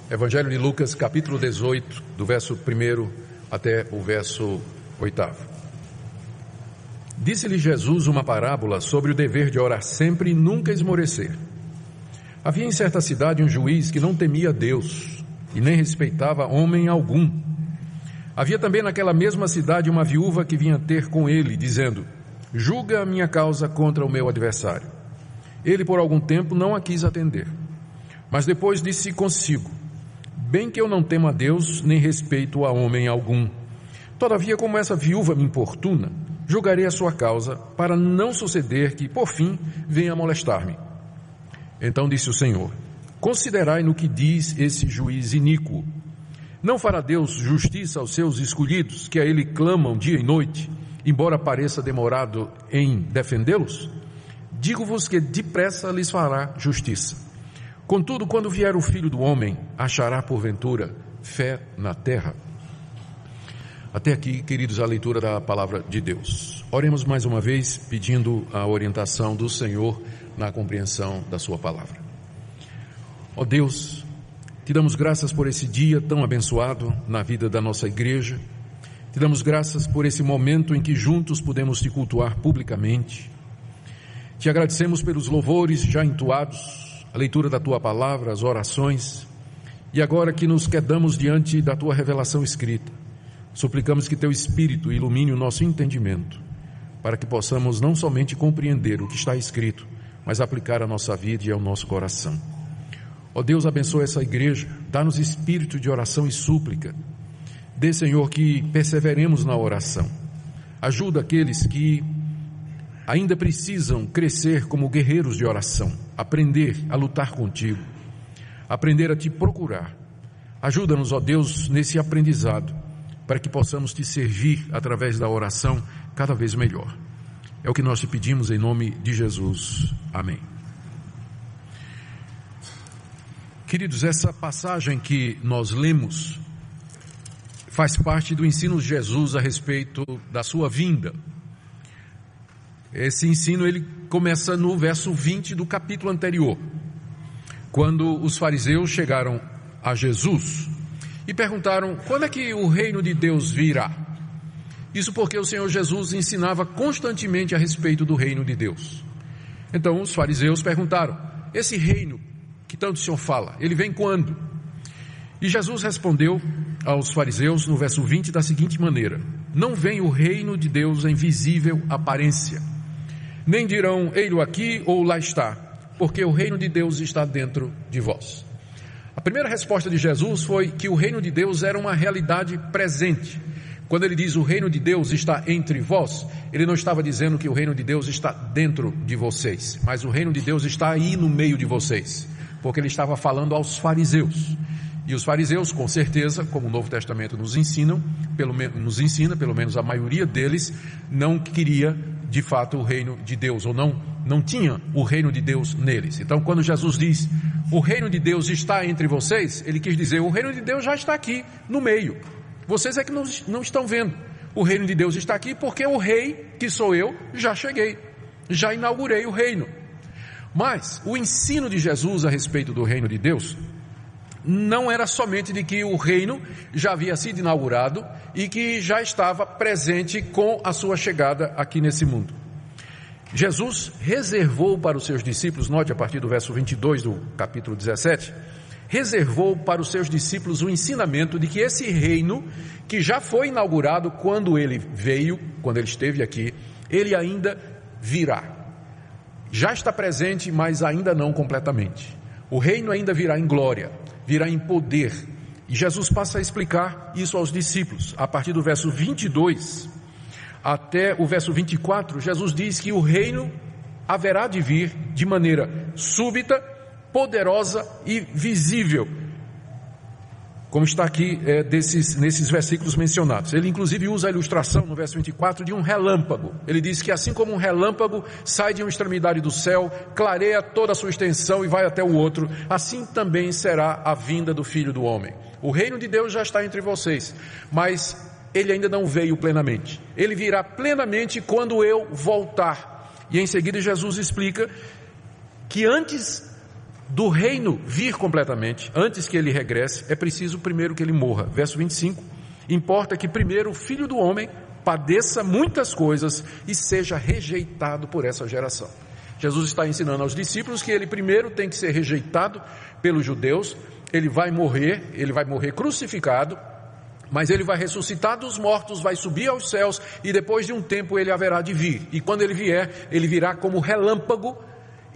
Evangelho de Lucas, capítulo 18, do verso 1 até o verso 8. Disse-lhe Jesus uma parábola sobre o dever de orar sempre e nunca esmorecer. Havia em certa cidade um juiz que não temia Deus e nem respeitava homem algum. Havia também naquela mesma cidade uma viúva que vinha ter com ele, dizendo: julga a minha causa contra o meu adversário. Ele por algum tempo não a quis atender, mas depois disse consigo: bem que eu não temo a Deus, nem respeito a homem algum. Todavia, como essa viúva me importuna, julgarei a sua causa, para não suceder que, por fim, venha molestar-me. Então disse o Senhor: considerai no que diz esse juiz iníquo. Não fará Deus justiça aos seus escolhidos, que a Ele clamam dia e noite, embora pareça demorado em defendê-los? Digo-vos que depressa lhes fará justiça. Contudo, quando vier o Filho do Homem, achará porventura fé na terra? Até aqui, queridos, a leitura da palavra de Deus. Oremos mais uma vez, pedindo a orientação do Senhor na compreensão da sua palavra. Ó Deus, te damos graças por esse dia tão abençoado na vida da nossa igreja. Te damos graças por esse momento em que juntos podemos te cultuar publicamente. Te agradecemos pelos louvores já entoados, a leitura da Tua palavra, as orações, e agora que nos quedamos diante da Tua revelação escrita, suplicamos que Teu Espírito ilumine o nosso entendimento, para que possamos não somente compreender o que está escrito, mas aplicar à nossa vida e ao nosso coração. Ó Deus, abençoa essa igreja, dá-nos espírito de oração e súplica. Dê, Senhor, que perseveremos na oração. Ajuda aqueles que ainda precisam crescer como guerreiros de oração, aprender a lutar contigo, aprender a te procurar. Ajuda-nos, ó Deus, nesse aprendizado, para que possamos te servir através da oração cada vez melhor. É o que nós te pedimos em nome de Jesus. Amém. Queridos, essa passagem que nós lemos faz parte do ensino de Jesus a respeito da sua vinda. Esse ensino ele começa no verso 20 do capítulo anterior, quando os fariseus chegaram a Jesus e perguntaram: quando é que o reino de Deus virá? Isso porque o Senhor Jesus ensinava constantemente a respeito do reino de Deus. Então os fariseus perguntaram: esse reino que tanto o Senhor fala, ele vem quando? E Jesus respondeu aos fariseus no verso 20 da seguinte maneira: não vem o reino de Deus em visível aparência, nem dirão ei-lo aqui ou lá está, porque o reino de Deus está dentro de vós. A primeira resposta de Jesus foi que o reino de Deus era uma realidade presente. Quando ele diz o reino de Deus está entre vós, ele não estava dizendo que o reino de Deus está dentro de vocês, mas o reino de Deus está aí no meio de vocês, porque ele estava falando aos fariseus. E os fariseus, com certeza, como o Novo Testamento nos ensina, pelo menos a maioria deles, não queria de fato o reino de Deus, ou não tinha o reino de Deus neles. Então, quando Jesus diz, o reino de Deus está entre vocês, ele quis dizer, o reino de Deus já está aqui, no meio. Vocês é que não estão vendo. O reino de Deus está aqui porque o rei, que sou eu, já cheguei, já inaugurei o reino. Mas o ensino de Jesus a respeito do reino de Deus não era somente de que o reino já havia sido inaugurado e que já estava presente com a sua chegada aqui nesse mundo. Jesus reservou para os seus discípulos, note a partir do verso 22 do capítulo 17, reservou para os seus discípulos o ensinamento de que esse reino, que já foi inaugurado quando ele veio, quando ele esteve aqui, ele ainda virá. Já está presente, mas ainda não completamente. O reino ainda virá em glória, virá em poder. E Jesus passa a explicar isso aos discípulos. A partir do verso 22 até o verso 24, Jesus diz que o reino haverá de vir de maneira súbita, poderosa e visível, como está aqui nesses versículos mencionados. Ele inclusive usa a ilustração no verso 24 de um relâmpago. Ele diz que assim como um relâmpago sai de uma extremidade do céu, clareia toda a sua extensão e vai até o outro, assim também será a vinda do Filho do Homem. O reino de Deus já está entre vocês, mas ele ainda não veio plenamente. Ele virá plenamente quando eu voltar. E em seguida Jesus explica que antes do reino vir completamente, antes que ele regresse, é preciso primeiro que ele morra. Verso 25, importa que primeiro o Filho do Homem padeça muitas coisas e seja rejeitado por essa geração. Jesus está ensinando aos discípulos que ele primeiro tem que ser rejeitado pelos judeus, ele vai morrer crucificado, mas ele vai ressuscitar dos mortos, vai subir aos céus e depois de um tempo ele haverá de vir. E quando ele vier, ele virá como relâmpago,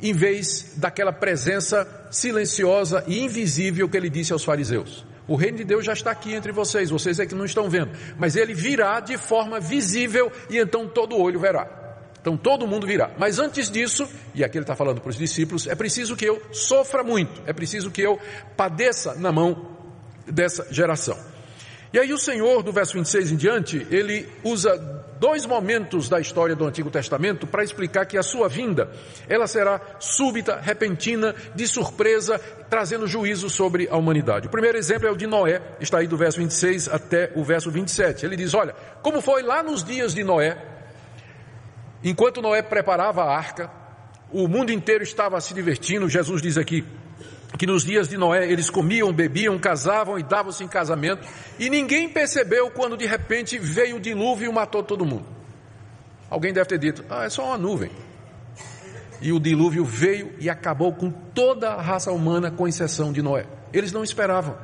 em vez daquela presença silenciosa e invisível que ele disse aos fariseus. O reino de Deus já está aqui entre vocês, vocês é que não estão vendo, mas ele virá de forma visível e então todo olho verá. Então todo mundo virá. Mas antes disso, e aqui ele está falando para os discípulos, é preciso que eu sofra muito, é preciso que eu padeça na mão dessa geração. E aí o Senhor, do verso 26 em diante, ele usa dois momentos da história do Antigo Testamento para explicar que a sua vinda, ela será súbita, repentina, de surpresa, trazendo juízo sobre a humanidade. O primeiro exemplo é o de Noé, está aí do verso 26 até o verso 27. Ele diz, olha, como foi lá nos dias de Noé, enquanto Noé preparava a arca, o mundo inteiro estava se divertindo. Jesus diz aqui que nos dias de Noé eles comiam, bebiam, casavam e davam-se em casamento, e ninguém percebeu quando de repente veio o dilúvio e matou todo mundo. Alguém deve ter dito, é só uma nuvem. E o dilúvio veio e acabou com toda a raça humana, com exceção de Noé. Eles não esperavam.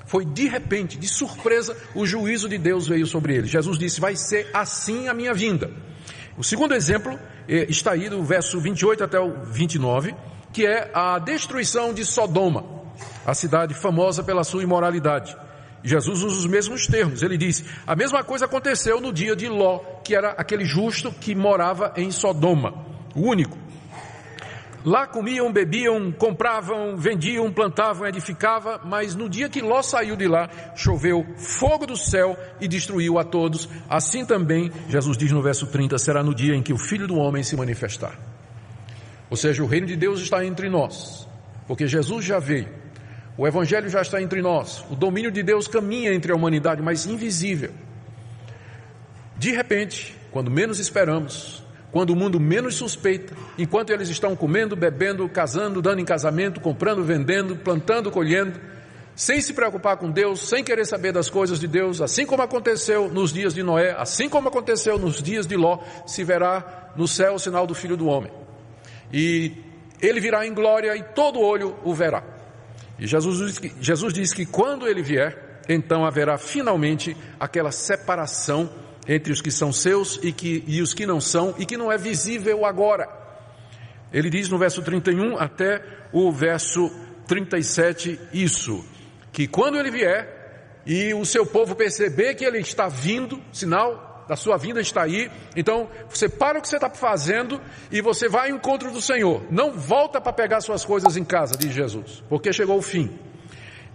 Foi de repente, de surpresa, o juízo de Deus veio sobre eles. Jesus disse, vai ser assim a minha vinda. O segundo exemplo está aí do verso 28 até o 29, que é a destruição de Sodoma, a cidade famosa pela sua imoralidade. Jesus usa os mesmos termos, ele diz, a mesma coisa aconteceu no dia de Ló, que era aquele justo que morava em Sodoma, o único. Lá comiam, bebiam, compravam, vendiam, plantavam, edificavam, mas no dia que Ló saiu de lá, choveu fogo do céu e destruiu a todos. Assim também, Jesus diz no verso 30, será no dia em que o Filho do Homem se manifestar. Ou seja, o reino de Deus está entre nós, porque Jesus já veio, o Evangelho já está entre nós, o domínio de Deus caminha entre a humanidade, mas invisível. De repente, quando menos esperamos, quando o mundo menos suspeita, enquanto eles estão comendo, bebendo, casando, dando em casamento, comprando, vendendo, plantando, colhendo, sem se preocupar com Deus, sem querer saber das coisas de Deus, assim como aconteceu nos dias de Noé, assim como aconteceu nos dias de Ló, se verá no céu o sinal do Filho do Homem. E ele virá em glória e todo olho o verá. E Jesus diz que quando ele vier, então haverá finalmente aquela separação entre os que são seus e os que não são, e que não é visível agora. Ele diz no verso 31 até o verso 37 isso, que quando ele vier e o seu povo perceber que ele está vindo, sinal da sua vinda está aí, então você para o que você está fazendo e você vai ao encontro do Senhor. Não volta para pegar suas coisas em casa, diz Jesus, porque chegou o fim.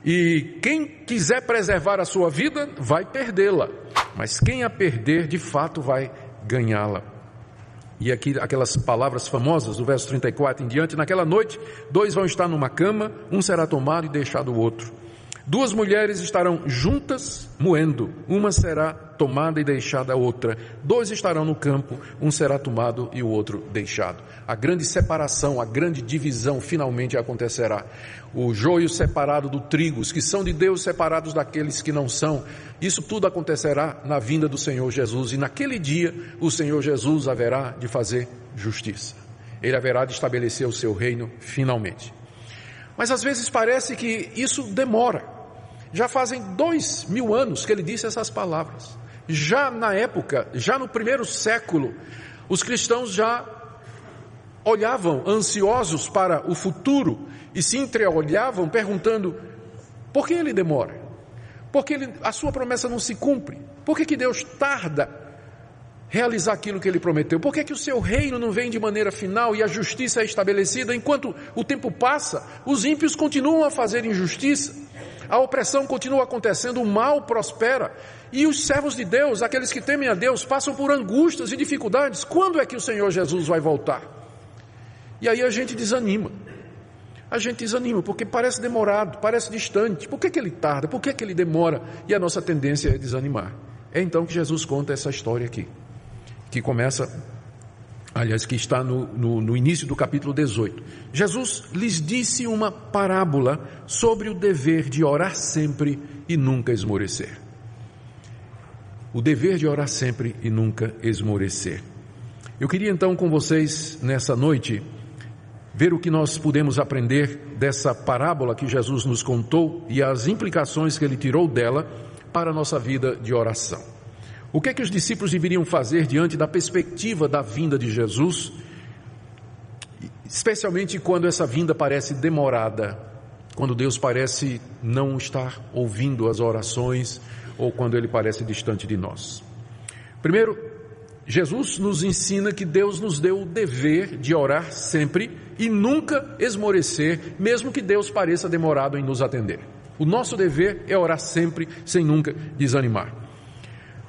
E quem quiser preservar a sua vida vai perdê-la, mas quem a perder de fato vai ganhá-la. E aqui aquelas palavras famosas do verso 34 em diante, naquela noite 2 vão estar numa cama, um será tomado e deixado o outro. 2 mulheres estarão juntas moendo, uma será tomada e deixada a outra. 2 estarão no campo, um será tomado e o outro deixado. A grande separação, a grande divisão finalmente acontecerá. O joio separado do trigo, os que são de Deus separados daqueles que não são. Isso tudo acontecerá na vinda do Senhor Jesus, e naquele dia o Senhor Jesus haverá de fazer justiça. Ele haverá de estabelecer o seu reino finalmente. Mas às vezes parece que isso demora. Já fazem 2000 anos que ele disse essas palavras. Já na época, já no primeiro século, os cristãos já olhavam ansiosos para o futuro e se entreolhavam perguntando, por que ele demora? Por que a sua promessa não se cumpre? Por que Deus tarda realizar aquilo que ele prometeu? Por que o seu reino não vem de maneira final e a justiça é estabelecida? Enquanto o tempo passa, os ímpios continuam a fazer injustiça, a opressão continua acontecendo, o mal prospera, e os servos de Deus, aqueles que temem a Deus, passam por angústias e dificuldades. Quando é que o Senhor Jesus vai voltar? E aí a gente desanima. A gente desanima porque parece demorado, parece distante. Por que ele tarda? Por que ele demora? E a nossa tendência é desanimar. É então que Jesus conta essa história aqui, que começa aliás, que está no início do capítulo 18. Jesus lhes disse uma parábola sobre o dever de orar sempre e nunca esmorecer. O dever de orar sempre e nunca esmorecer. Eu queria então com vocês, nessa noite, ver o que nós podemos aprender dessa parábola que Jesus nos contou e as implicações que ele tirou dela para a nossa vida de oração. O que é que os discípulos deveriam fazer diante da perspectiva da vinda de Jesus, especialmente quando essa vinda parece demorada, quando Deus parece não estar ouvindo as orações ou quando Ele parece distante de nós. Primeiro, Jesus nos ensina que Deus nos deu o dever de orar sempre e nunca esmorecer, mesmo que Deus pareça demorado em nos atender. O nosso dever é orar sempre, sem nunca desanimar.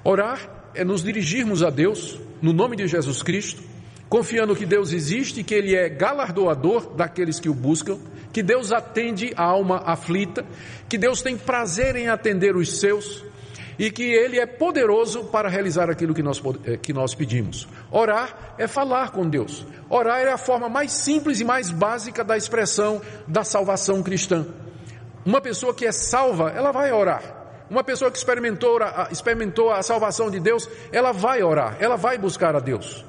Orar é nos dirigirmos a Deus, no nome de Jesus Cristo, confiando que Deus existe, que Ele é galardoador daqueles que o buscam, que Deus atende a alma aflita, que Deus tem prazer em atender os seus e que Ele é poderoso para realizar aquilo que nós pedimos. Orar é falar com Deus. Orar é a forma mais simples e mais básica da expressão da salvação cristã. Uma pessoa que é salva, ela vai orar. Uma pessoa que experimentou a salvação de Deus, ela vai orar, ela vai buscar a Deus.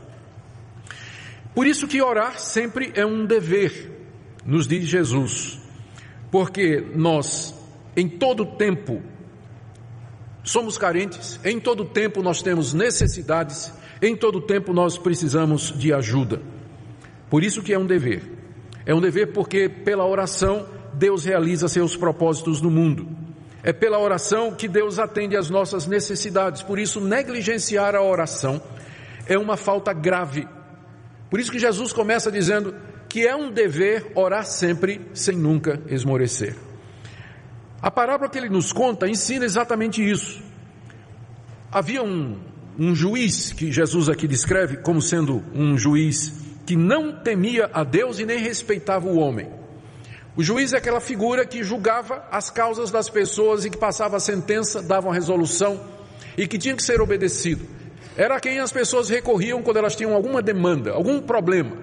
Por isso que orar sempre é um dever, nos diz Jesus, porque nós, em todo tempo, somos carentes, em todo tempo nós temos necessidades, em todo tempo nós precisamos de ajuda. Por isso que é um dever. É um dever porque pela oração Deus realiza seus propósitos no mundo. É pela oração que Deus atende às nossas necessidades. Por isso, negligenciar a oração é uma falta grave. Por isso que Jesus começa dizendo que é um dever orar sempre, sem nunca esmorecer. A parábola que ele nos conta ensina exatamente isso. Havia um juiz, que Jesus aqui descreve como sendo um juiz que não temia a Deus e nem respeitava o homem. O juiz é aquela figura que julgava as causas das pessoas e que passava a sentença, dava uma resolução e que tinha que ser obedecido. Era a quem as pessoas recorriam quando elas tinham alguma demanda, algum problema.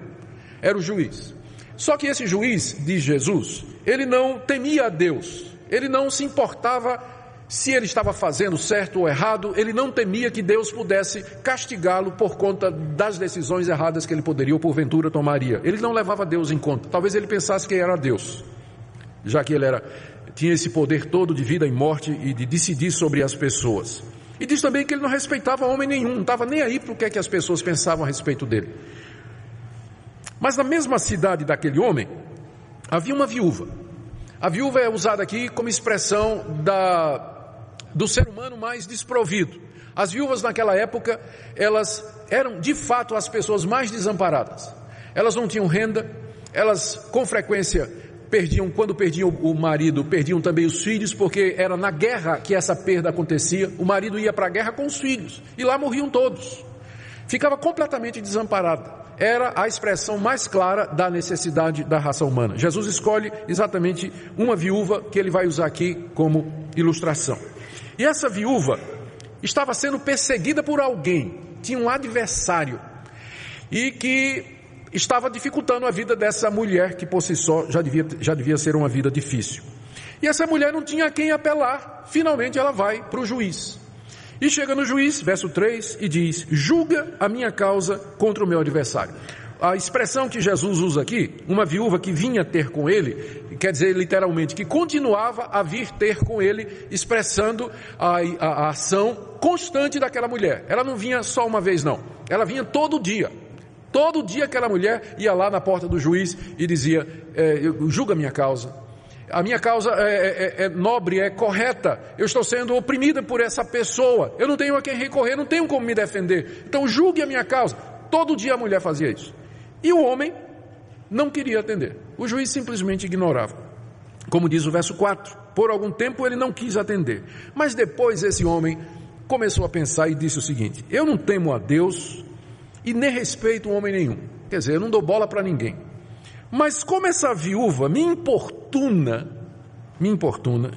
Era o juiz. Só que esse juiz, diz Jesus, ele não temia a Deus. Ele não se importava se ele estava fazendo certo ou errado. Ele não temia que Deus pudesse castigá-lo por conta das decisões erradas que ele poderia ou porventura tomaria. Ele não levava Deus em conta. Talvez ele pensasse que era Deus, já que ele tinha esse poder todo de vida e morte e de decidir sobre as pessoas. E diz também que ele não respeitava homem nenhum, não estava nem aí para o que é que as pessoas pensavam a respeito dele. Mas na mesma cidade daquele homem, havia uma viúva. A viúva é usada aqui como expressão do ser humano mais desprovido. As viúvas naquela época, elas eram de fato as pessoas mais desamparadas. Elas não tinham renda, elas com frequência quando perdiam o marido, perdiam também os filhos, porque era na guerra que essa perda acontecia. O marido ia para a guerra com os filhos e lá morriam todos. Ficava completamente desamparada. Era a expressão mais clara da necessidade da raça humana. Jesus escolhe exatamente uma viúva que ele vai usar aqui como ilustração. E essa viúva estava sendo perseguida por alguém, tinha um adversário, e que estava dificultando a vida dessa mulher, que por si só já devia ser uma vida difícil. E essa mulher não tinha a quem apelar. Finalmente ela vai para o juiz. E chega no juiz, verso 3, e diz: julga a minha causa contra o meu adversário. A expressão que Jesus usa aqui, uma viúva que vinha ter com ele, quer dizer literalmente que continuava a vir ter com ele, expressando a ação constante daquela mulher. Ela não vinha só uma vez não, ela vinha todo dia. Todo dia aquela mulher ia lá na porta do juiz e dizia: julga a minha causa. A minha causa é nobre, é correta. Eu estou sendo oprimida por essa pessoa. Eu não tenho a quem recorrer, não tenho como me defender. Então julgue a minha causa. Todo dia a mulher fazia isso. E o homem não queria atender. O juiz simplesmente ignorava. Como diz o verso 4, por algum tempo ele não quis atender. Mas depois esse homem começou a pensar e disse o seguinte: eu não temo a Deus e nem respeito homem nenhum. Quer dizer, eu não dou bola para ninguém. Mas como essa viúva me importuna,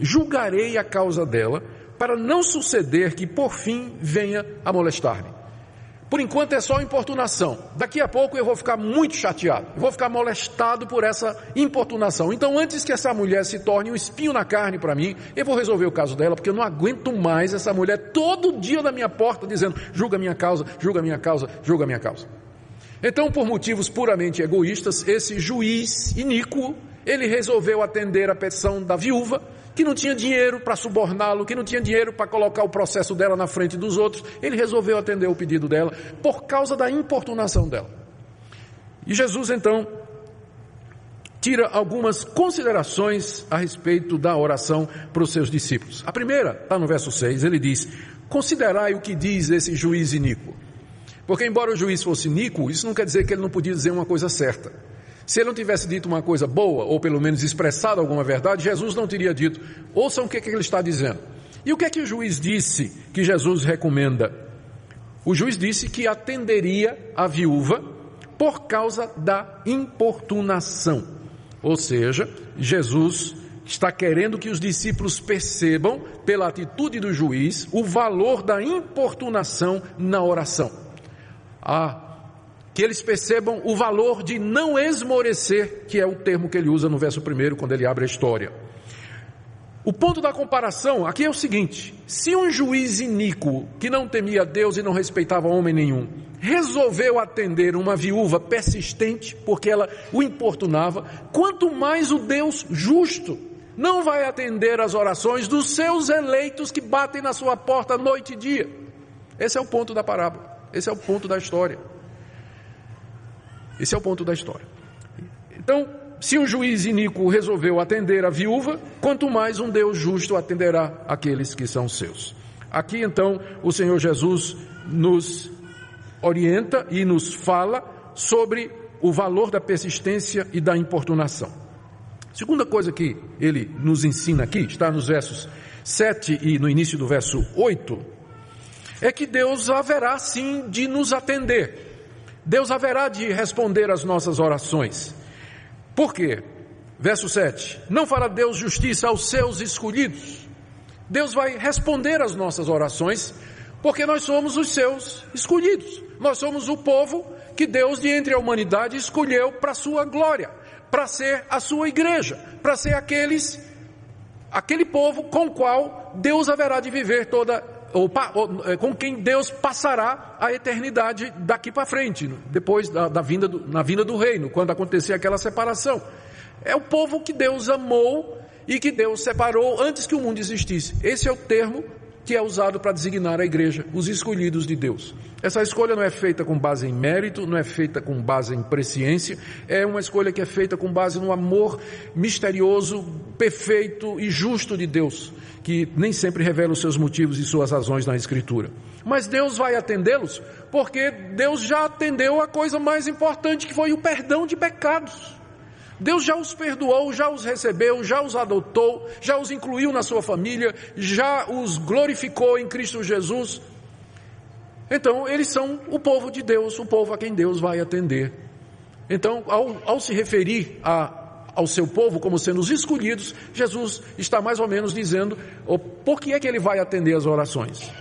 julgarei a causa dela, para não suceder que por fim venha a molestar-me. Por enquanto é só importunação. Daqui a pouco eu vou ficar muito chateado, eu vou ficar molestado por essa importunação. Então, antes que essa mulher se torne um espinho na carne para mim, eu vou resolver o caso dela, porque eu não aguento mais essa mulher todo dia na minha porta dizendo: julga a minha causa, julga a minha causa, julga a minha causa. Então, por motivos puramente egoístas, esse juiz iníquo, ele resolveu atender a petição da viúva, que não tinha dinheiro para suborná-lo, que não tinha dinheiro para colocar o processo dela na frente dos outros. Ele resolveu atender o pedido dela por causa da importunação dela. E Jesus, então, tira algumas considerações a respeito da oração para os seus discípulos. A primeira está no verso 6, ele diz: considerai o que diz esse juiz iníquo. Porque embora o juiz fosse iníquo, isso não quer dizer que ele não podia dizer uma coisa certa. Se ele não tivesse dito uma coisa boa, ou pelo menos expressado alguma verdade, Jesus não teria dito. Ouçam o que ele está dizendo. E o que é que o juiz disse que Jesus recomenda? O juiz disse que atenderia a viúva por causa da importunação. Ou seja, Jesus está querendo que os discípulos percebam, pela atitude do juiz, o valor da importunação na oração. Que eles percebam o valor de não esmorecer, que é o termo que ele usa no verso 1, quando ele abre a história. O ponto da comparação aqui é o seguinte: se um juiz iníquo, que não temia Deus e não respeitava homem nenhum, resolveu atender uma viúva persistente, porque ela o importunava, quanto mais o Deus justo não vai atender as orações dos seus eleitos que batem na sua porta noite e dia. Esse é o ponto da parábola. Esse é o ponto da história. Esse é o ponto da história. Então, se um juiz iníquo resolveu atender a viúva, quanto mais um Deus justo atenderá aqueles que são seus. Aqui, então, o Senhor Jesus nos orienta e nos fala sobre o valor da persistência e da importunação. Segunda coisa que ele nos ensina aqui, está nos versos 7 e no início do verso 8, é que Deus haverá sim de nos atender. Deus haverá de responder às nossas orações. Por quê? Verso 7. Não fará Deus justiça aos seus escolhidos? Deus vai responder às nossas orações, porque nós somos os seus escolhidos. Nós somos o povo que Deus, de entre a humanidade, escolheu para a sua glória, para ser a sua igreja, para ser aquele povo com o qual Deus haverá de viver com quem Deus passará a eternidade daqui para frente, depois na vinda do reino, quando acontecer aquela separação. É o povo que Deus amou e que Deus separou antes que o mundo existisse. Esse é o termo que é usado para designar a igreja, os escolhidos de Deus. Essa escolha não é feita com base em mérito, não é feita com base em presciência, é uma escolha que é feita com base no amor misterioso, perfeito e justo de Deus, que nem sempre revela os seus motivos e suas razões na Escritura. Mas Deus vai atendê-los, porque Deus já atendeu a coisa mais importante, que foi o perdão de pecados. Deus já os perdoou, já os recebeu, já os adotou, já os incluiu na sua família, já os glorificou em Cristo Jesus. Então, eles são o povo de Deus, o povo a quem Deus vai atender. Então, ao se referir ao seu povo como sendo os escolhidos, Jesus está mais ou menos dizendo por que é que ele vai atender as orações.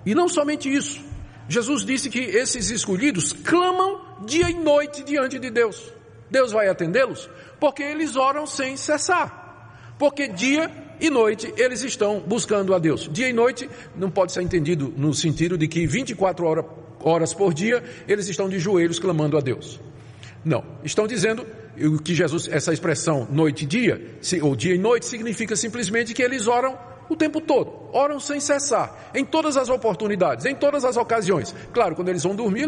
E não somente isso, Jesus disse que esses escolhidos clamam dia e noite diante de Deus. Deus vai atendê-los porque eles oram sem cessar, porque dia e noite eles estão buscando a Deus. Dia e noite não pode ser entendido no sentido de que 24 horas por dia eles estão de joelhos clamando a Deus. Não, estão dizendo que Jesus, essa expressão noite e dia, ou dia e noite, significa simplesmente que eles oram o tempo todo, oram sem cessar, em todas as oportunidades, em todas as ocasiões. Claro, quando eles vão dormir,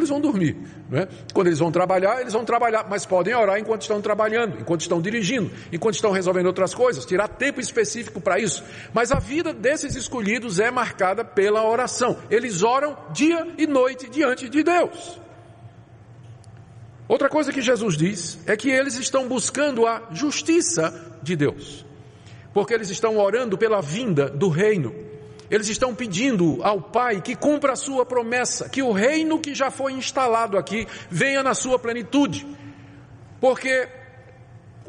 não é? Quando eles vão trabalhar, mas podem orar enquanto estão trabalhando, enquanto estão dirigindo, enquanto estão resolvendo outras coisas, tirar tempo específico para isso. Mas a vida desses escolhidos é marcada pela oração. Eles oram dia e noite diante de Deus. Outra coisa que Jesus diz é que eles estão buscando a justiça de Deus, porque eles estão orando pela vinda do reino. Eles estão pedindo ao Pai que cumpra a sua promessa, que o reino que já foi instalado aqui venha na sua plenitude, porque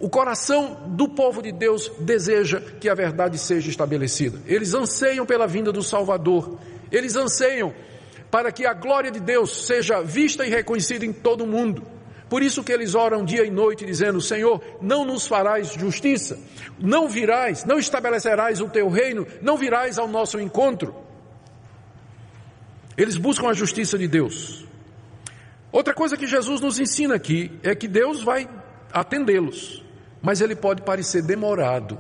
o coração do povo de Deus deseja que a verdade seja estabelecida. Eles anseiam pela vinda do Salvador, eles anseiam para que a glória de Deus seja vista e reconhecida em todo o mundo. Por isso que eles oram dia e noite dizendo: Senhor, não nos farás justiça, não virás, não estabelecerás o teu reino, não virás ao nosso encontro. Eles buscam a justiça de Deus. Outra coisa que Jesus nos ensina aqui é que Deus vai atendê-los, mas ele pode parecer demorado.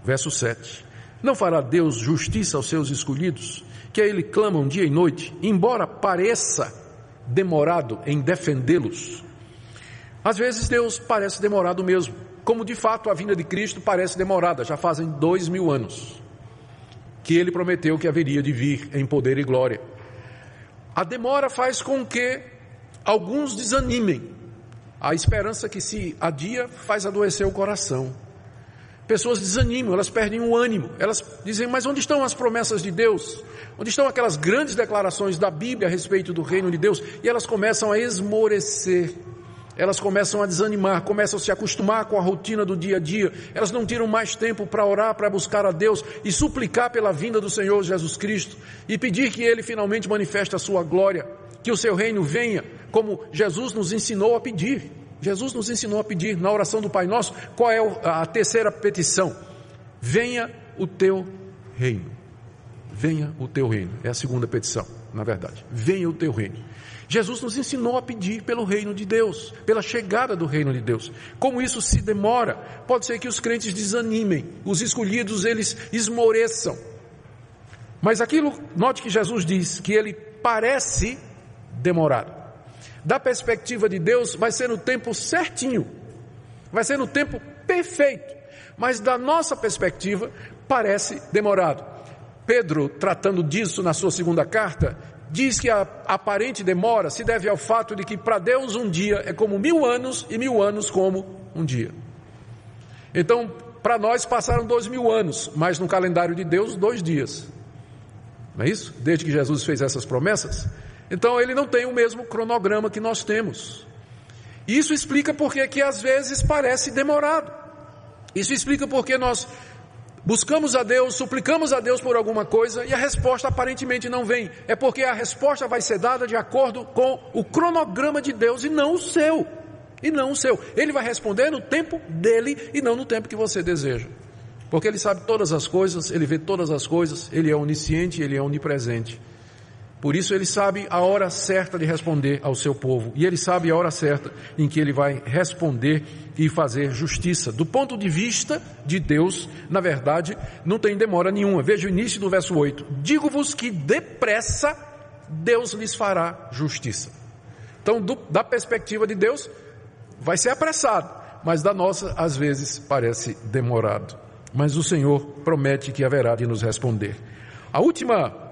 Verso 7. Não fará Deus justiça aos seus escolhidos, que a ele clamam dia e noite, embora pareça demorado em defendê-los? Às vezes Deus parece demorado mesmo, como de fato a vinda de Cristo parece demorada. Já fazem 2000 anos que ele prometeu que haveria de vir em poder e glória. A demora faz com que alguns desanimem. A esperança que se adia faz adoecer o coração. Pessoas desanimam, elas perdem o ânimo, elas dizem: mas onde estão as promessas de Deus? Onde estão aquelas grandes declarações da Bíblia a respeito do reino de Deus? E elas começam a esmorecer, elas começam a desanimar, começam a se acostumar com a rotina do dia a dia. Elas não tiram mais tempo para orar, para buscar a Deus e suplicar pela vinda do Senhor Jesus Cristo e pedir que Ele finalmente manifeste a sua glória, que o seu reino venha, como Jesus nos ensinou a pedir. Jesus nos ensinou a pedir na oração do Pai Nosso. Qual é a terceira petição? Venha o teu reino. Venha o teu reino. É a segunda petição, na verdade. Venha o teu reino. Jesus nos ensinou a pedir pelo reino de Deus, pela chegada do reino de Deus. Como isso se demora, pode ser que os crentes desanimem, os escolhidos eles esmoreçam. Mas aquilo, note que Jesus diz que ele parece demorado. Da perspectiva de Deus, vai ser no tempo certinho, vai ser no tempo perfeito, mas da nossa perspectiva, parece demorado. Pedro, tratando disso na sua segunda carta, diz que a aparente demora se deve ao fato de que para Deus um dia é como 1000 anos e 1000 anos como um dia. Então, para nós passaram 2000 anos, mas no calendário de Deus 2 dias. Não é isso? Desde que Jesus fez essas promessas. Então ele não tem o mesmo cronograma que nós temos. Isso explica porque que às vezes parece demorado. Isso explica porque nós buscamos a Deus, suplicamos a Deus por alguma coisa e a resposta aparentemente não vem. É porque a resposta vai ser dada de acordo com o cronograma de Deus e não o seu. E não o seu. Ele vai responder no tempo dele e não no tempo que você deseja. Porque ele sabe todas as coisas, ele vê todas as coisas, ele é onisciente, ele é onipresente. Por isso ele sabe a hora certa de responder ao seu povo. E ele sabe a hora certa em que ele vai responder e fazer justiça. Do ponto de vista de Deus, na verdade, não tem demora nenhuma. Veja o início do verso 8. Digo-vos que depressa Deus lhes fará justiça. Então, da perspectiva de Deus, vai ser apressado. Mas da nossa, às vezes, parece demorado. Mas o Senhor promete que haverá de nos responder. A última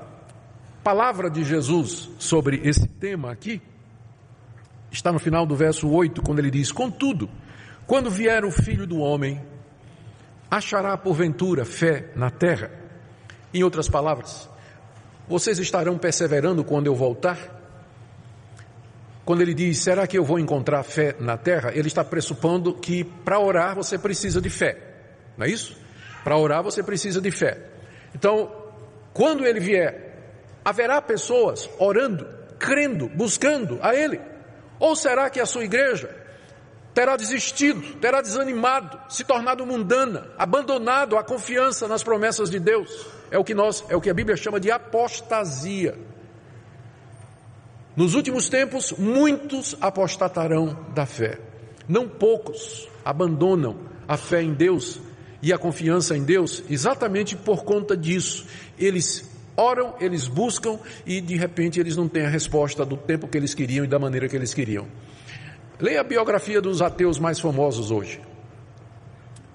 palavra de Jesus sobre esse tema aqui está no final do verso 8, quando ele diz: contudo, quando vier o Filho do Homem, achará porventura fé na terra? Em outras palavras, vocês estarão perseverando quando eu voltar? Quando ele diz, será que eu vou encontrar fé na terra? Ele está pressupondo que para orar você precisa de fé, não é isso? Para orar você precisa de fé. Então, quando ele vier, haverá pessoas orando, crendo, buscando a Ele? Ou será que a sua igreja terá desistido, terá desanimado, se tornado mundana, abandonado a confiança nas promessas de Deus? É o que a Bíblia chama de apostasia. Nos últimos tempos, muitos apostatarão da fé. Não poucos abandonam a fé em Deus e a confiança em Deus exatamente por conta disso. Eles oram, eles buscam e de repente eles não têm a resposta do tempo que eles queriam e da maneira que eles queriam. Leia a biografia dos ateus mais famosos hoje.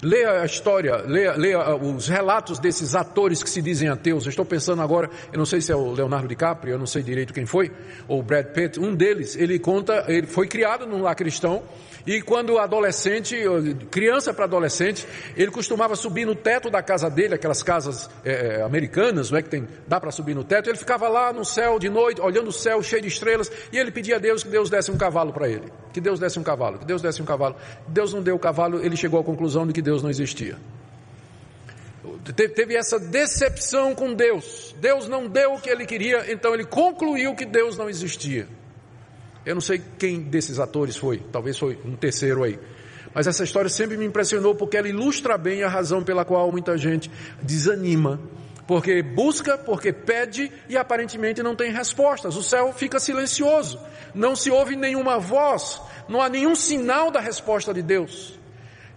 Leia a história, leia os relatos desses atores que se dizem ateus. Eu estou pensando agora, eu não sei se é o Leonardo DiCaprio, eu não sei direito quem foi, ou Brad Pitt. Um deles, ele conta, ele foi criado num lar cristão e quando adolescente, criança para adolescente, ele costumava subir no teto da casa dele, aquelas casas americanas, não é, que dá para subir no teto. Ele ficava lá no céu de noite, olhando o céu cheio de estrelas, e ele pedia a Deus que Deus desse um cavalo para ele. Que Deus desse um cavalo, que Deus desse um cavalo. Deus não deu o cavalo, ele chegou à conclusão de que Deus não existia. teve essa decepção com Deus. Deus não deu o que ele queria, então ele concluiu que Deus não existia. Eu não sei quem desses atores foi, talvez foi um terceiro aí. Mas essa história sempre me impressionou porque ela ilustra bem a razão pela qual muita gente desanima. Porque busca, porque pede e aparentemente não tem respostas. O céu fica silencioso, não se ouve nenhuma voz, não há nenhum sinal da resposta de Deus.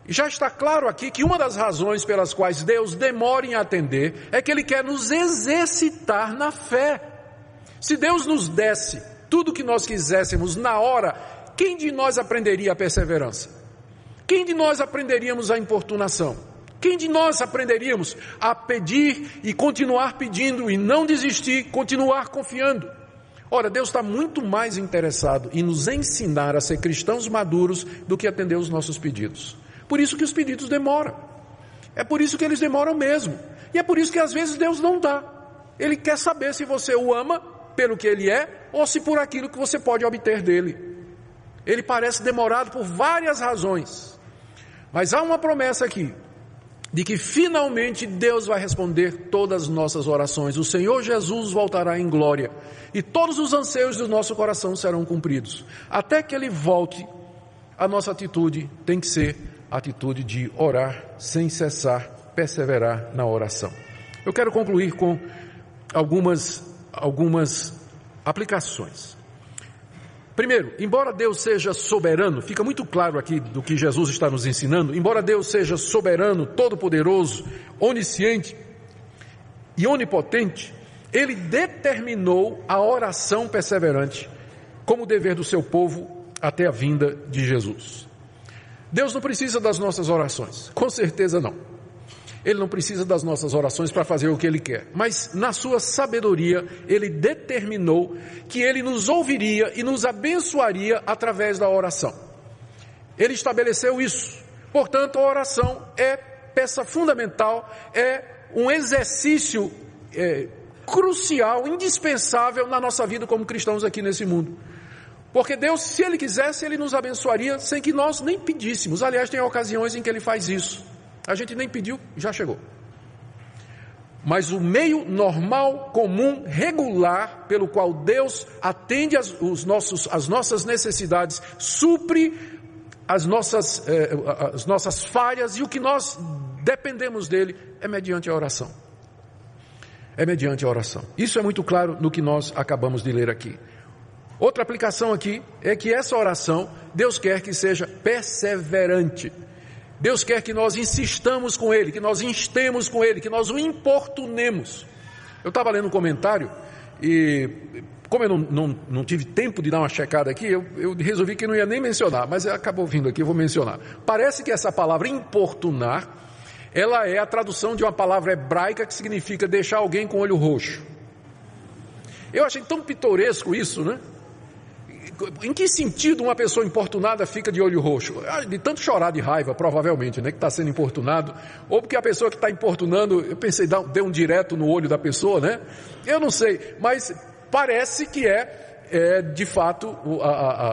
E já está claro aqui que uma das razões pelas quais Deus demora em atender é que Ele quer nos exercitar na fé. Se Deus nos desse tudo o que nós quiséssemos na hora, quem de nós aprenderia a perseverança? Quem de nós aprenderíamos a importunação? Quem de nós aprenderíamos a pedir e continuar pedindo e não desistir, continuar confiando? Ora, Deus está muito mais interessado em nos ensinar a ser cristãos maduros do que atender os nossos pedidos. Por isso que os pedidos demoram. É por isso que eles demoram mesmo. E é por isso que às vezes Deus não dá. Ele quer saber se você o ama pelo que Ele é ou se por aquilo que você pode obter dele. Ele parece demorado por várias razões. Mas há uma promessa aqui, de que finalmente Deus vai responder todas as nossas orações. O Senhor Jesus voltará em glória e todos os anseios do nosso coração serão cumpridos. Até que Ele volte, a nossa atitude tem que ser a atitude de orar sem cessar, perseverar na oração. Eu quero concluir com algumas aplicações. Primeiro, embora Deus seja soberano, fica muito claro aqui do que Jesus está nos ensinando, embora Deus seja soberano, todo-poderoso, onisciente e onipotente, Ele determinou a oração perseverante como dever do seu povo até a vinda de Jesus. Deus não precisa das nossas orações, com certeza não. Ele não precisa das nossas orações para fazer o que Ele quer, mas na sua sabedoria Ele determinou que Ele nos ouviria e nos abençoaria através da oração. Ele estabeleceu isso. Portanto, a oração é peça fundamental, é um exercício crucial, indispensável na nossa vida como cristãos aqui nesse mundo. Porque Deus, se Ele quisesse, Ele nos abençoaria sem que nós nem pedíssemos. Aliás, tem ocasiões em que Ele faz isso. A gente nem pediu, já chegou. Mas o meio normal, comum, regular, pelo qual Deus atende as nossas necessidades, supre as nossas falhas e o que nós dependemos dele, é mediante a oração. É mediante a oração. Isso é muito claro no que nós acabamos de ler aqui. Outra aplicação aqui é que essa oração, Deus quer que seja perseverante. Deus quer que nós insistamos com Ele, que nós instemos com Ele, que nós o importunemos. Eu estava lendo um comentário e, como eu não tive tempo de dar uma checada aqui, eu resolvi que não ia nem mencionar, mas acabou vindo aqui, eu vou mencionar. Parece que essa palavra importunar, ela é a tradução de uma palavra hebraica que significa deixar alguém com olho roxo. Eu achei tão pitoresco isso, né? Em que sentido uma pessoa importunada fica de olho roxo? De tanto chorar de raiva, provavelmente, né, que está sendo importunado, ou porque a pessoa que está importunando, eu pensei, deu um direto no olho da pessoa, né? Eu não sei, mas parece que de fato,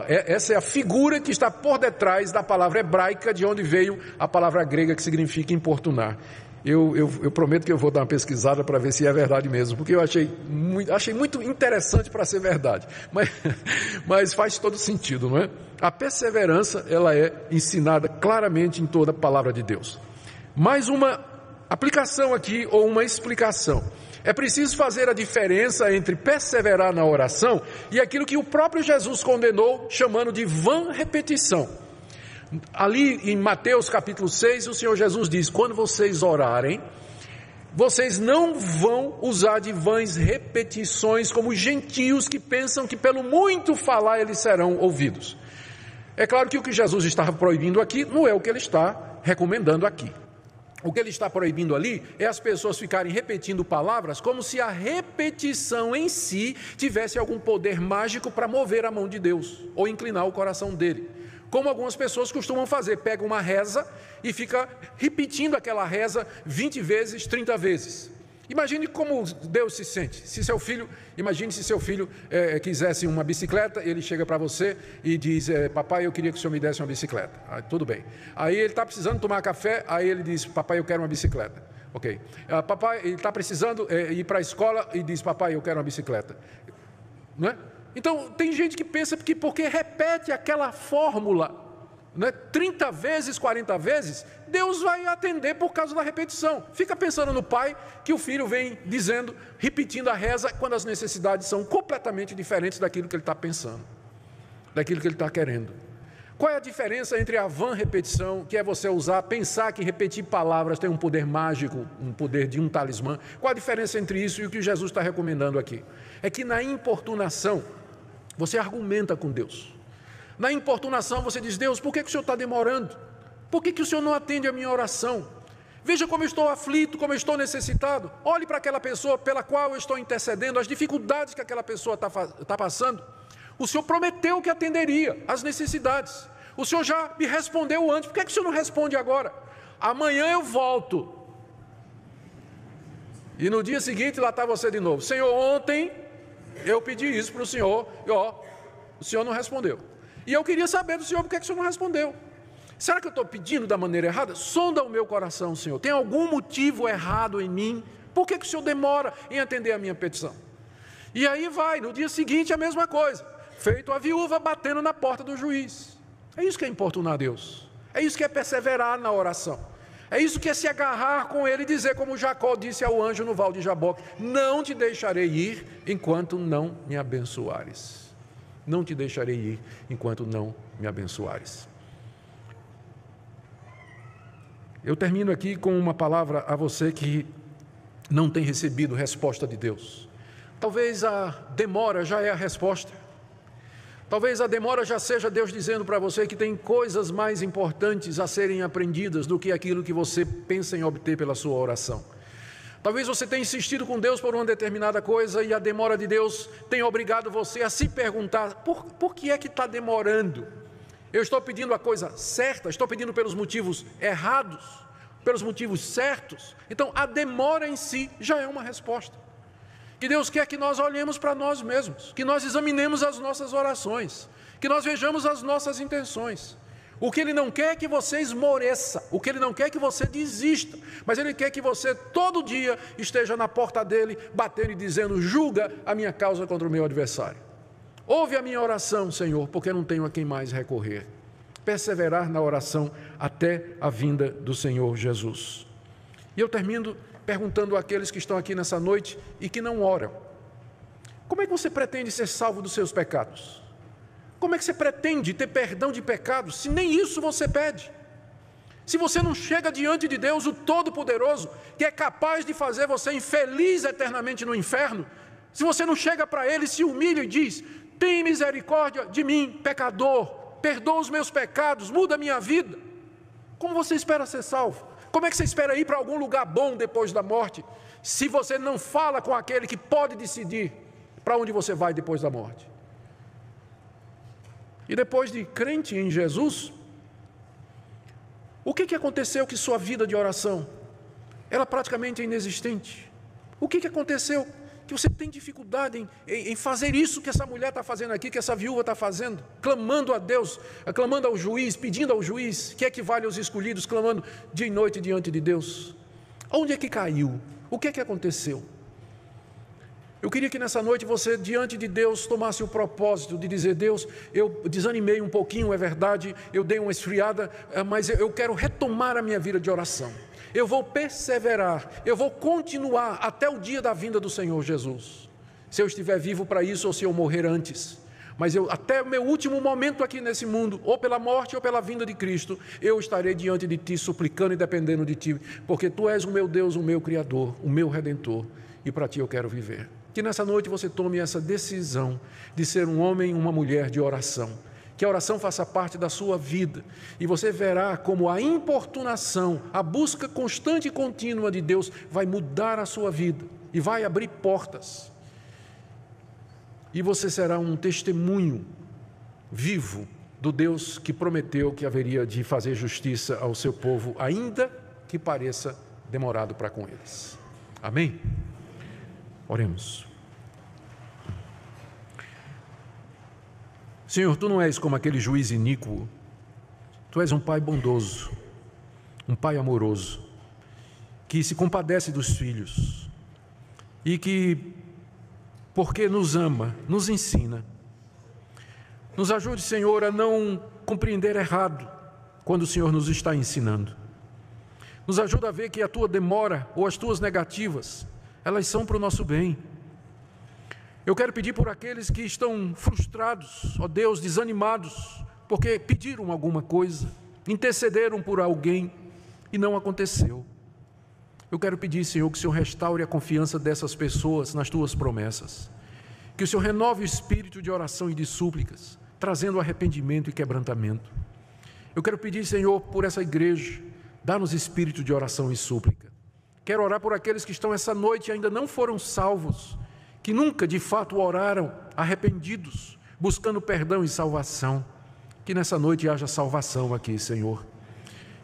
essa é a figura que está por detrás da palavra hebraica, de onde veio a palavra grega que significa importunar. Eu prometo que eu vou dar uma pesquisada para ver se é verdade mesmo, porque eu achei muito interessante para ser verdade, mas faz todo sentido, não é? A perseverança, ela é ensinada claramente em toda a palavra de Deus. Mais uma aplicação aqui, ou uma explicação. É preciso fazer a diferença entre perseverar na oração e aquilo que o próprio Jesus condenou, chamando de vã repetição. Ali em Mateus capítulo 6, o Senhor Jesus diz: quando vocês orarem, vocês não vão usar de vãs repetições como gentios que pensam que pelo muito falar eles serão ouvidos. É claro que o que Jesus estava proibindo aqui não é o que Ele está recomendando aqui. O que Ele está proibindo ali é as pessoas ficarem repetindo palavras como se a repetição em si tivesse algum poder mágico para mover a mão de Deus ou inclinar o coração dele. Como algumas pessoas costumam fazer, pega uma reza e fica repetindo aquela reza 20 vezes, 30 vezes. Imagine como Deus se sente. Imagine se seu filho quisesse uma bicicleta, ele chega para você e diz: papai, eu queria que o senhor me desse uma bicicleta. Tudo bem. Aí ele está precisando tomar café, aí ele diz: papai, eu quero uma bicicleta. Ok. Papai está precisando ir para a escola e diz, papai, eu quero uma bicicleta. Não é? Então, tem gente que pensa que porque repete aquela fórmula, né, 30 vezes, 40 vezes, Deus vai atender por causa da repetição. Fica pensando no pai que o filho vem dizendo, repetindo a reza, quando as necessidades são completamente diferentes daquilo que ele está pensando, daquilo que ele está querendo. Qual é a diferença entre a vã repetição, que é você pensar que repetir palavras tem um poder mágico, um poder de um talismã? Qual a diferença entre isso e o que Jesus está recomendando aqui? É que na importunação, você argumenta com Deus. Na importunação você diz, Deus, por que o Senhor está demorando? Por que o Senhor não atende a minha oração? Veja como eu estou aflito, como eu estou necessitado. Olhe para aquela pessoa pela qual eu estou intercedendo, as dificuldades que aquela pessoa está passando. O Senhor prometeu que atenderia às necessidades. O Senhor já me respondeu antes. Por que o Senhor não responde agora? Amanhã eu volto. E no dia seguinte lá está você de novo. Senhor, ontem eu pedi isso para o Senhor. E o Senhor não respondeu. E eu queria saber do Senhor por que o Senhor não respondeu. Será que eu estou pedindo da maneira errada? Sonda o meu coração, Senhor. Tem algum motivo errado em mim? Por que o Senhor demora em atender a minha petição? E aí vai, no dia seguinte a mesma coisa. Feito a viúva batendo na porta do juiz. É isso que é importunar a Deus. É isso que é perseverar na oração. É isso que é se agarrar com Ele e dizer como Jacó disse ao anjo no val de Jaboque, não te deixarei ir enquanto não me abençoares. Não te deixarei ir enquanto não me abençoares. Eu termino aqui com uma palavra a você que não tem recebido resposta de Deus. Talvez a demora já é a resposta. Talvez a demora já seja Deus dizendo para você que tem coisas mais importantes a serem aprendidas do que aquilo que você pensa em obter pela sua oração. Talvez você tenha insistido com Deus por uma determinada coisa e a demora de Deus tenha obrigado você a se perguntar, por que é que está demorando? Eu estou pedindo a coisa certa, estou pedindo pelos motivos errados, pelos motivos certos? Então a demora em si já é uma resposta. Que Deus quer que nós olhemos para nós mesmos, que nós examinemos as nossas orações, que nós vejamos as nossas intenções. O que Ele não quer é que você esmoreça, o que Ele não quer é que você desista, mas Ele quer que você todo dia esteja na porta dEle, batendo e dizendo, julga a minha causa contra o meu adversário. Ouve a minha oração, Senhor, porque não tenho a quem mais recorrer. Perseverar na oração até a vinda do Senhor Jesus. E eu termino perguntando àqueles que estão aqui nessa noite e que não oram, como é que você pretende ser salvo dos seus pecados? Como é que você pretende ter perdão de pecados, se nem isso você pede? Se você não chega diante de Deus, o Todo-Poderoso, que é capaz de fazer você infeliz eternamente no inferno, se você não chega para Ele, se humilha e diz, tem misericórdia de mim, pecador, perdoa os meus pecados, muda a minha vida, como você espera ser salvo? Como é que você espera ir para algum lugar bom depois da morte, se você não fala com aquele que pode decidir para onde você vai depois da morte? E depois de crente em Jesus, o que aconteceu que sua vida de oração, ela praticamente é inexistente? O que aconteceu que você tem dificuldade em fazer isso que essa mulher está fazendo aqui, que essa viúva está fazendo, clamando a Deus, clamando ao juiz, pedindo ao juiz, que equivale aos escolhidos, clamando dia e noite diante de Deus? Onde é que caiu? O que aconteceu? Eu queria que nessa noite você, diante de Deus, tomasse o propósito de dizer, Deus, eu desanimei um pouquinho, é verdade, eu dei uma esfriada, mas eu quero retomar a minha vida de oração. Eu vou perseverar, eu vou continuar até o dia da vinda do Senhor Jesus. Se eu estiver vivo para isso ou se eu morrer antes. Mas até o meu último momento aqui nesse mundo, ou pela morte ou pela vinda de Cristo, eu estarei diante de Ti, suplicando e dependendo de Ti, porque Tu és o meu Deus, o meu Criador, o meu Redentor, e para Ti eu quero viver. Que nessa noite você tome essa decisão de ser um homem e uma mulher de oração. Que a oração faça parte da sua vida, e você verá como a importunação, a busca constante e contínua de Deus vai mudar a sua vida, e vai abrir portas, e você será um testemunho vivo do Deus que prometeu que haveria de fazer justiça ao seu povo, ainda que pareça demorado para com eles. Amém? Oremos. Senhor, Tu não és como aquele juiz iníquo, Tu és um Pai bondoso, um Pai amoroso, que se compadece dos filhos e que, porque nos ama, nos ensina. Nos ajude, Senhor, a não compreender errado quando o Senhor nos está ensinando. Nos ajuda a ver que a tua demora ou as tuas negativas, elas são para o nosso bem. Eu quero pedir por aqueles que estão frustrados, ó Deus, desanimados, porque pediram alguma coisa, intercederam por alguém e não aconteceu. Eu quero pedir, Senhor, que o Senhor restaure a confiança dessas pessoas nas tuas promessas. Que o Senhor renove o espírito de oração e de súplicas, trazendo arrependimento e quebrantamento. Eu quero pedir, Senhor, por essa igreja, dá-nos espírito de oração e súplica. Quero orar por aqueles que estão essa noite e ainda não foram salvos, que nunca de fato oraram arrependidos, buscando perdão e salvação. Que nessa noite haja salvação aqui, Senhor.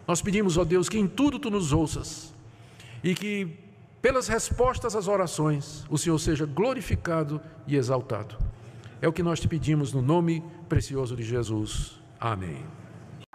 Nós pedimos, ó Deus, que em tudo Tu nos ouças e que pelas respostas às orações o Senhor seja glorificado e exaltado. É o que nós te pedimos no nome precioso de Jesus. Amém.